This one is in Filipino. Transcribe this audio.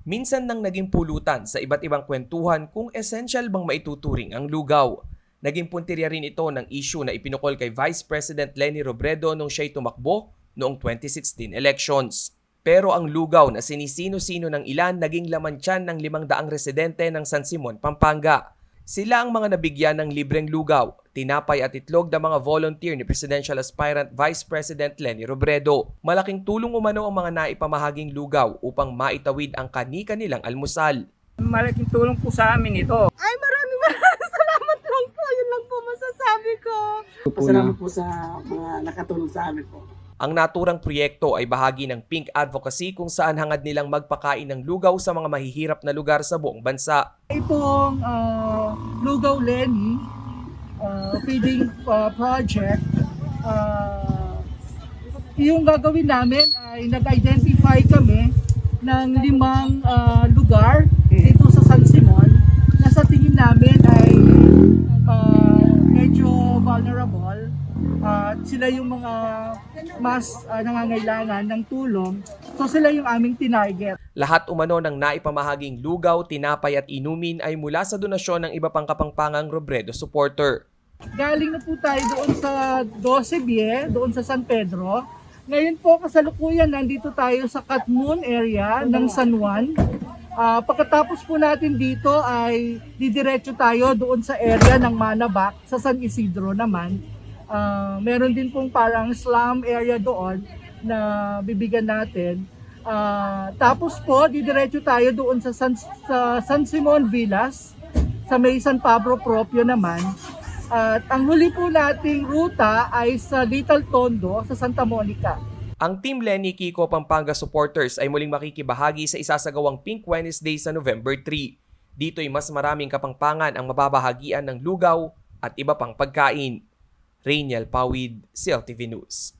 Minsan nang naging pulutan sa iba't ibang kwentuhan kung essential bang maituturing ang lugaw. Naging puntirya rin ito ng issue na ipinukol kay Vice President Leni Robredo nung siya'y tumakbo noong 2016 elections. Pero ang lugaw na sinisino-sino ng ilan naging laman tiyan ng 500 residente ng San Simon, Pampanga. Sila ang mga nabigyan ng libreng lugaw, tinapay at itlog ng mga volunteer ni Presidential Aspirant Vice President Leni Robredo. Malaking tulong umano ang mga naipamahaging lugaw upang maitawid ang kani-kanilang almusal. Malaking tulong po sa amin ito. Ay, maraming salamat lang po. Yun lang po masasabi ko. Pasalamat po sa mga nakatulong sa amin po. Ang naturang proyekto ay bahagi ng Pink Advocacy kung saan hangad nilang magpakain ng lugaw sa mga mahihirap na lugar sa buong bansa. Itong Lugaw Leni feeding project, yung gagawin namin ay nag-identify kami ng 5 lugar dito sa San Simon na sa tingin namin ay medyo vulnerable. Sila yung mga mas nangangailangan ng tulong. So sila yung aming tinarget. Lahat umano ng naipamahaging lugaw, tinapay at inumin ay mula sa donasyon ng iba pang kapangpangang Robredo supporter. Galing na po tayo doon sa 12 doon sa San Pedro. Ngayon po kasalukuyan nandito tayo sa Katmon area ng San Juan. Pagkatapos po natin dito ay didiretso tayo doon sa area ng Manabac sa San Isidro naman. Meron din pong parang slum area doon na bibigyan natin. Tapos po, didiretso tayo doon sa San Simon Villas, sa may San Pablo Propio naman. At ang huli po nating ruta ay sa Little Tondo, sa Santa Monica. Ang Team Leni Kiko Pampanga supporters ay muling makikibahagi sa isasagawang Pink Wednesday sa November 3. Dito'y mas maraming kapangpangan ang mababahagian ng lugaw at iba pang pagkain. Rainiel Pawid, CLTV News.